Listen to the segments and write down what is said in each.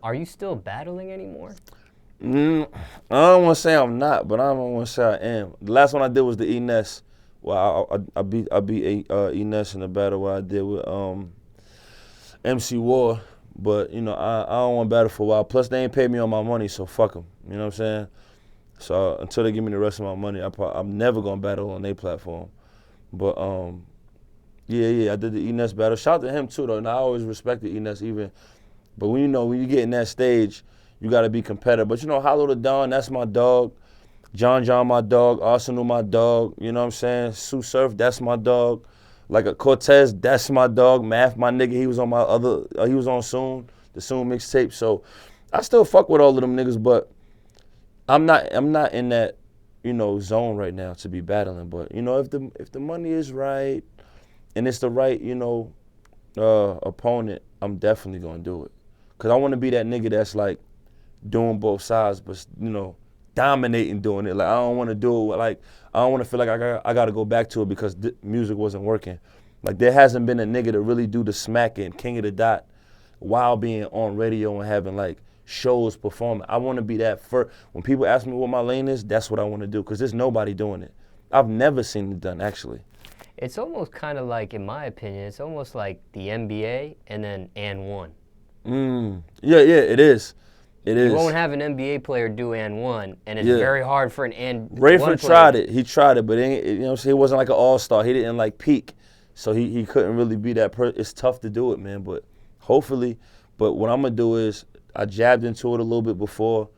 Are you still battling anymore? I don't want to say I'm not, but I don't want to say I am. The last one I did was the E-Ness. Well, I beat E-Ness in the battle where I did with MC War. But, you know, I don't want to battle for a while. Plus, they ain't paid me all my money, so fuck them. You know what I'm saying? So until they give me the rest of my money, I'm never going to battle on their platform. But, yeah, I did the E-Ness battle. Shout out to him, too, though. And I always respected E-Ness even. But when you get in that stage, you got to be competitive. But, you know, Hollow the Don, that's my dog. John, my dog. Arsenal, my dog. You know what I'm saying? Sue Surf, that's my dog. Like a Cortez, that's my dog. Math, my nigga, he was on he was on Soon, the Soon mixtape. So I still fuck with all of them niggas, but I'm not in that, you know, zone right now to be battling. But, you know, if the money is right and it's the right, you know, opponent, I'm definitely gonna do it. Cause I wanna be that nigga that's like doing both sides, but, you know, dominating doing it. Like, I don't want to do it. Like, I don't want to feel like I got to go back to it because music wasn't working. Like, there hasn't been a nigga to really do the smacking, King of the Dot, while being on radio and having, like, shows performing. I want to be that first. When people ask me what my lane is, that's what I want to do because there's nobody doing it. I've never seen it done, actually. It's almost kind of like, in my opinion, it's almost like the NBA and then and one. Yeah, it is. It is. You won't have an NBA player do and one, and it's very hard for an and Rayford tried it. He tried it, but you know, he wasn't like an all-star. He didn't like peak, so he couldn't really be that person. It's tough to do it, man. But hopefully, what I'm gonna do is I jabbed into it a little bit before.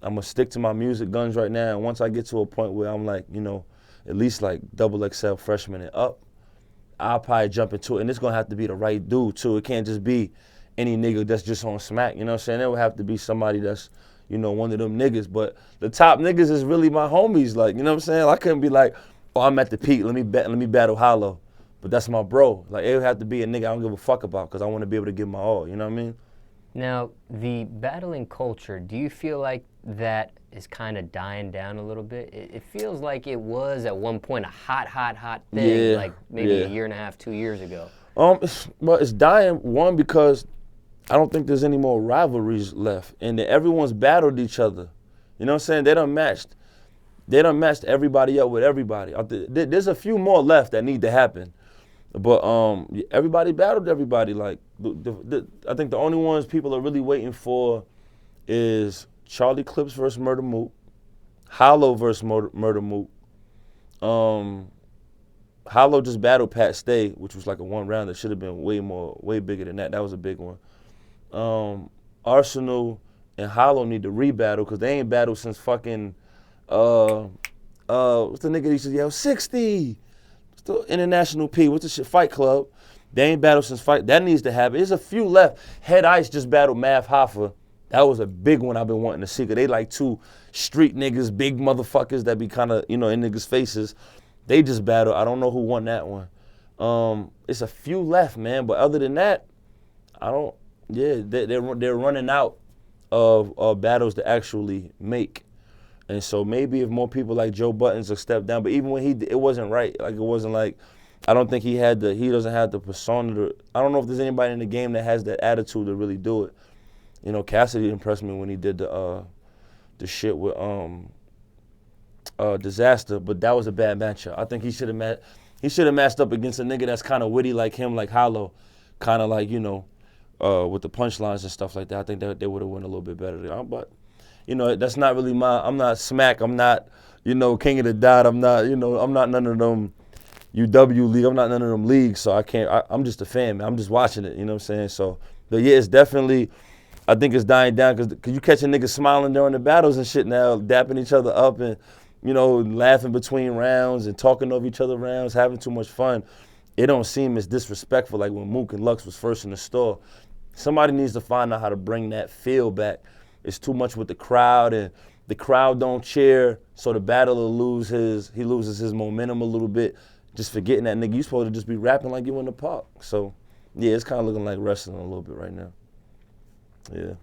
I'm gonna stick to my music guns right now, and once I get to a point where I'm like, you know, at least like XXL freshman and up, I'll probably jump into it. And it's gonna have to be the right dude too. It can't just be any nigga that's just on smack, you know what I'm saying? It would have to be somebody that's, you know, one of them niggas. But the top niggas is really my homies, like, you know what I'm saying? I couldn't be like, oh, I'm at the peak, let me battle Hollow. But that's my bro. Like, it would have to be a nigga I don't give a fuck about because I want to be able to give my all, you know what I mean? Now, the battling culture, do you feel like that is kind of dying down a little bit? It feels like it was at one point a hot thing, like maybe a year and a half, 2 years ago. It's dying, one, because I don't think there's any more rivalries left. And everyone's battled each other. You know what I'm saying? They done matched everybody up with everybody. There's a few more left that need to happen. But everybody battled everybody. Like, I think the only ones people are really waiting for is Charlie Clips versus Murder Mook, Hollow versus Murder Mook. Hollow just battled Pat Stay, which was like a one round that should have been way bigger than that. That was a big one. Arsenal and Hollow need to rebattle because they ain't battled since fucking what's the nigga that used to yell 60? It's the International P. What's the shit? Fight Club. They ain't battled since Fight. That needs to happen. There's a few left. Head Ice just battled Mav Hoffa. That was a big one I've been wanting to see because they like two street niggas, big motherfuckers that be kind of, you know, in niggas' faces. They just battled. I don't know who won that one. It's a few left, man. But other than that, I don't. Yeah, they're running out of battles to actually make, and so maybe if more people like Joe Buttons will step down. But even when it wasn't right. Like, it wasn't like, I don't think he doesn't have the persona. I don't know if there's anybody in the game that has that attitude to really do it. You know, Cassidy impressed me when he did the shit with Disaster, but that was a bad matchup. I think he should have matched up against a nigga that's kind of witty like him, like Hollow, kind of like, you know. With the punchlines and stuff like that, I think that they would have went a little bit better. But, you know, that's not really I'm not Smack. I'm not, you know, King of the Dot. I'm not, you know, I'm not none of them UW league. I'm not none of them leagues, so I can't. I'm just a fan, man. I'm just watching it, you know what I'm saying? So, but yeah, it's definitely, I think it's dying down because you catch a nigga smiling during the battles and shit now, dapping each other up and, you know, laughing between rounds and talking over each other rounds, having too much fun. It don't seem as disrespectful like when Mook and Lux was first in the store. Somebody needs to find out how to bring that feel back. It's too much with the crowd, and the crowd don't cheer, so the battler loses his momentum a little bit, just forgetting that nigga, you supposed to just be rapping like you in the park. So, yeah, it's kind of looking like wrestling a little bit right now. Yeah.